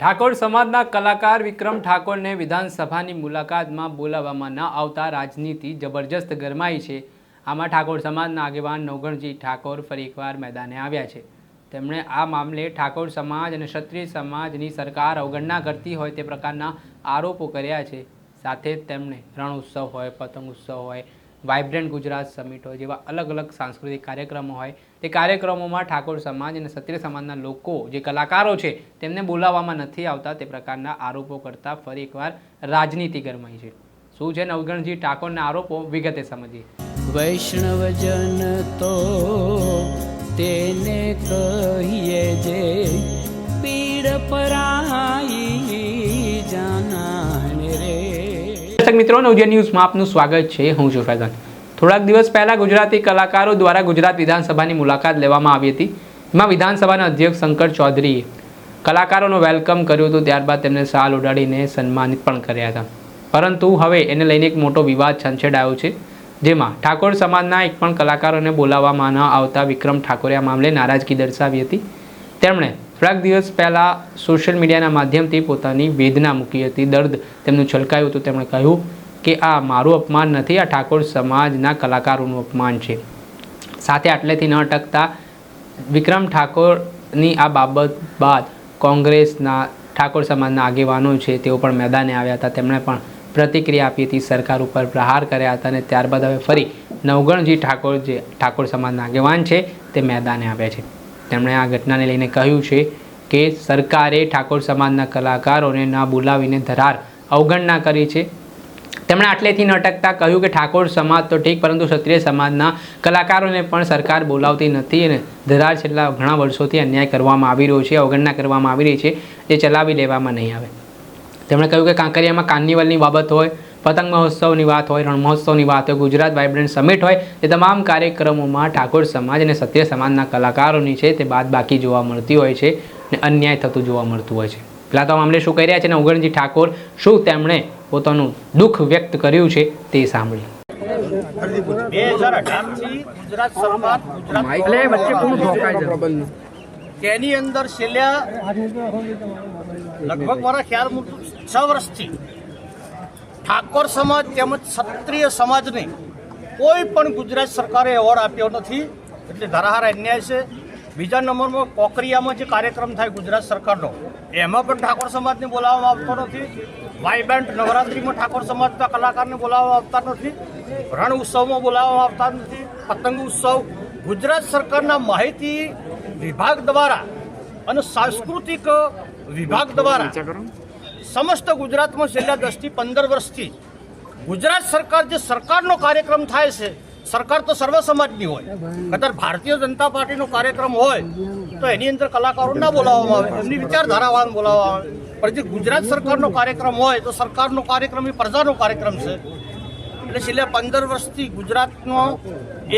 ઠાકોર સમાજના કલાકાર વિક્રમ ઠાકોરને વિધાનસભાની મુલાકાતમાં બોલાવવામાં ન આવતા રાજનીતિ જબરજસ્ત ગરમાઈ છે। આમાં ઠાકોર સમાજના આગેવાન નવઘણજી ઠાકોર ફરી એકવાર મેદાને આવ્યા છે। તેમણે આ મામલે ઠાકોર સમાજ અને ક્ષત્રિય સમાજની સરકાર અવગણના કરતી હોય તે પ્રકારના આરોપો કર્યા છે। સાથે તેમણે રણ ઉત્સવ હોય, પતંગ ઉત્સવ હોય, વાઇબ્રન્ટ ગુજરાત સમિટ હોય જેવા અલગ અલગ સાંસ્કૃતિક કાર્યક્રમો હોય તે કાર્યક્રમોમાં ઠાકોર સમાજ અને ક્ષત્રિય સમાજના લોકો જે કલાકારો છે તેમને બોલાવવામાં નથી આવતા તે પ્રકારના આરોપો કરતા ફરી એકવાર રાજનીતિ ગરમાઈ છે। શું છે નવઘણજી ઠાકોરના આરોપો, વિગતે સમજીએ। વૈષ્ણવજન તો તેને કહીએ જે પીડ પરાઈ જાનાને રે। દર્શક મિત્રો, નવજીવન ન્યૂઝમાં આપનું સ્વાગત છે। હું છું ફૈઝાન। થોડાક દિવસ પહેલા ગુજરાતી કલાકારો દ્વારા ગુજરાત વિધાનસભાની મુલાકાત લેવામાં આવી હતી। એમાં વિધાનસભાના અધ્યક્ષ શંકર ચૌધરીએ કલાકારોનું વેલકમ કર્યું હતું, ત્યારબાદ તેમને શાલ ઉડાડીને સન્માનિત પણ કર્યા હતા। પરંતુ હવે એને લઈને એક મોટો વિવાદ છંછેડાયો છે, જેમાં ઠાકોર સમાજના એક પણ કલાકારોને બોલાવવામાં ન આવતા વિક્રમ ઠાકોરે આ મામલે નારાજગી દર્શાવી હતી। તેમણે થોડાક દિવસ પહેલાં સોશિયલ મીડિયાના માધ્યમથી પોતાની વેદના મૂકી હતી, દર્દ તેમનું છલકાયું હતું। તેમણે કહ્યું કે આ મારું અપમાન નથી, આ ઠાકોર સમાજના કલાકારોનું અપમાન છે। સાથે આટલેથી ન અટકતા વિક્રમ ઠાકોરની આ બાબત બાદ કોંગ્રેસના ઠાકોર સમાજના આગેવાનો છે તેઓ પણ મેદાને આવ્યા હતા। તેમણે પણ પ્રતિક્રિયા આપી હતી, સરકાર ઉપર પ્રહાર કર્યા હતા અને ત્યારબાદ હવે ફરી નવઘણજી ઠાકોર જે ઠાકોર સમાજના આગેવાન છે તે મેદાને આવ્યા છે। તેમણે આ ઘટનાને લઈને કહ્યું છે કે સરકારે ઠાકોર સમાજના કલાકારોને ના બોલાવીને ધરાર અવગણના કરી છે। તેમણે આટલેથી ન અટકતા કહ્યું કે ઠાકોર સમાજ તો ઠીક, પરંતુ ક્ષત્રિય સમાજના કલાકારોને પણ સરકાર બોલાવતી નથી અને ધરાર છેલ્લા ઘણા વર્ષોથી અન્યાય કરવામાં આવી રહ્યો છે, અવગણના કરવામાં આવી રહી છે, જે ચલાવી લેવામાં નહીં આવે। તેમણે કહ્યું કે કાંકરિયામાં કાર્નિવલની બાબત હોય, પતંગ મહોત્સવની વાત હોય, રણ મહોત્સવની વાત હોય, ગુજરાત વાઇબ્રન્ટ સમિટ હોય, તે તમામ કાર્યક્રમોમાં ઠાકોર સમાજ અને ક્ષત્રિય સમાજના કલાકારોની છે તે બાદ બાકી જોવા મળતી હોય છે અને અન્યાય થતું જોવા મળતું હોય છે। પહેલાં તો મામલે શું કહી રહ્યા છે નવઘણજી ઠાકોર, શું તેમણે પોતાનું દુઃખ વ્યક્ત કર્યું છે તે સાંભળીએ। 2018થી ગુજરાત સરકાર તેની અંદર છેલ્લા લગભગ મારા ખ્યાલ મુજબ 6 વર્ષથી ઠાકોર સમાજ તેમજ ક્ષત્રિય સમાજને કોઈ પણ ગુજરાત સરકારે એવોર્ડ આપ્યો નથી, એટલે ધરાહાર અન્યાય છે। બીજા નંબરમાં કોકરિયામાં જે કાર્યક્રમ થાય ગુજરાત સરકારનો, એમાં પણ ઠાકોર સમાજને બોલાવવામાં આવતો નથી। વાઇબ્રન્ટ નવરાત્રિમાં ઠાકોર સમાજના કલાકારને બોલાવવામાં આવતા નથી, રણ ઉત્સવમાં બોલાવવામાં આવતા નથી, પતંગ ઉત્સવ ગુજરાત સરકારના માહિતી વિભાગ દ્વારા અને સાંસ્કૃતિક વિભાગ દ્વારા સમસ્ત ગુજરાતમાં છેલ્લા 10 થી 15 વર્ષથી ગુજરાત સરકાર જે સરકારનો કાર્યક્રમ થાય છે, સરકાર તો સર્વ સમાજની હોય, કદાચ ભારતીય જનતા પાર્ટીનો કાર્યક્રમ હોય તો એની અંદર કલાકારો ના બોલાવવામાં આવે, એમની વિચારધારાવાળાને બોલાવવામાં આવે, પણ જે ગુજરાત સરકારનો કાર્યક્રમ હોય તો સરકારનો કાર્યક્રમ એ પ્રજાનો કાર્યક્રમ છે। એટલે છેલ્લા 15 વર્ષથી ગુજરાતનો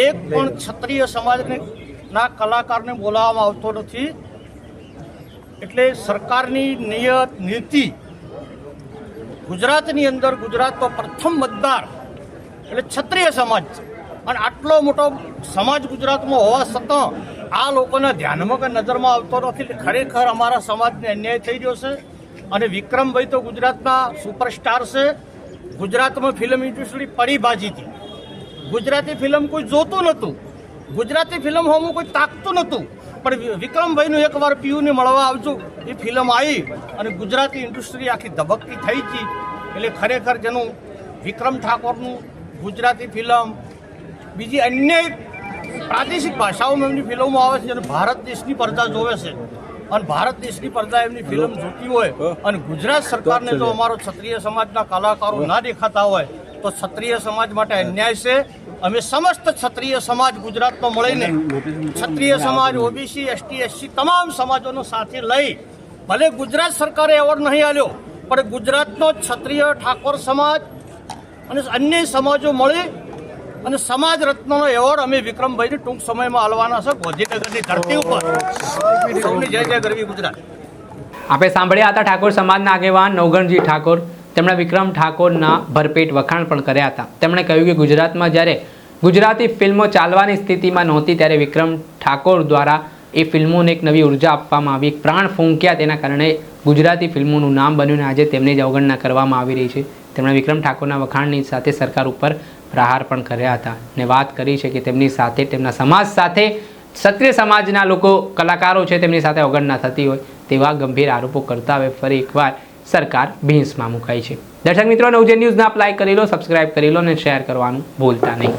એક પણ ક્ષત્રિય સમાજના કલાકારને બોલાવવામાં આવતો નથી। એટલે સરકારની નિયત નીતિ ગુજરાતની અંદર ગુજરાતનો પ્રથમ મતદાર એટલે ક્ષત્રિય સમાજ છે, અને આટલો મોટો સમાજ ગુજરાતમાં હોવા છતાં આ લોકોના ધ્યાનમાં કે નજરમાં આવતો નથી। એટલે ખરેખર અમારા સમાજને અન્યાય થઈ રહ્યો છે। અને વિક્રમભાઈ તો ગુજરાતના સુપરસ્ટાર છે। ગુજરાતમાં ફિલ્મ ઇન્ડસ્ટ્રી પડી બાજી હતી, ગુજરાતી ફિલ્મ કોઈ જોતું નહોતું, ગુજરાતી ફિલ્મ હોમું કોઈ તાકતું નહોતું, પણ વિક્રમભાઈનું એકવાર પીયુને મળવા આવજો, એ ફિલ્મ આવી અને ગુજરાતી ઇન્ડસ્ટ્રી આખી ધબકતી થઈ હતી। એટલે ખરેખર જેનું વિક્રમ ઠાકોરનું ગુજરાતી ફિલ્મ, બીજી અન્ય પ્રાદેશિક ભાષાઓમાં એમની ફિલ્મો આવે છે, જેને ભારત દેશની પ્રજા જોવે છે અને ભારત દેશની પ્રજા એમની ફિલ્મ જોતી હોય અને ગુજરાત સરકારને જો અમારો ક્ષત્રિય સમાજના કલાકારો ના દેખાતા હોય તો ક્ષત્રિય સમાજ માટે અન્યાય છે। અમે સમસ્ત ક્ષત્રિય સમાજ ગુજરાતનો મળીને ક્ષત્રિય સમાજ, ઓબીસી, એસટી, એસસી તમામ સમાજોનો સાથે લઈ, ભલે ગુજરાત સરકારે એવોર્ડ નહીં આપ્યો પણ ગુજરાતનો ક્ષત્રિય ઠાકોર સમાજ અને અન્ય સમાજો મળી અને સમાજ રત્નનો એવોર્ડ અમે વિક્રમભાઈને ટૂંક સમયમાં આલવાના છે ગાંધીનગરની ધરતી ઉપર। સૌની જય જય ગરવી ગુજરાત। આપણે સાંભળ્યા હતા ઠાકોર સમાજના આગેવાન નવઘણજી ઠાકોર। તેમણે વિક્રમ ઠાકોરના ભરપેટ વખાણ પણ કર્યા હતા। તેમણે કહ્યું કે ગુજરાતમાં જ્યારે ગુજરાતી ફિલ્મો ચાલવાની સ્થિતિમાં નહોતી ત્યારે વિક્રમ ઠાકોર દ્વારા એ ફિલ્મોને એક નવી ઉર્જા આપવામાં આવી, એક પ્રાણ ફૂંક્યા. તેના કારણે ગુજરાતી ફિલ્મોનું નામ બન્યું અને આજે તેમની જ અવગણના કરવામાં આવી રહી છે. તેમણે વિક્રમ ઠાકોરના વખાણની સાથે સરકાર ઉપર પ્રહાર પણ કર્યા હતા અને વાત કરી છે કે તેમની સાથે, તેમના સમાજ સાથે, ક્ષત્રિય સમાજના લોકો, કલાકારો છે, તેમની સાથે અવગણના થતી હોય તેવા ગંભીર આરોપો કરતા હવે ફરી એકવાર સરકાર ભીંસમાં મુકાઈ છે. દર્શક મિત્રો, નવજીવન ન્યૂઝને આપ લાઈક કરી લો, સબસ્ક્રાઇબ કરી લો અને શેર કરવાનું ભૂલતા નહીં.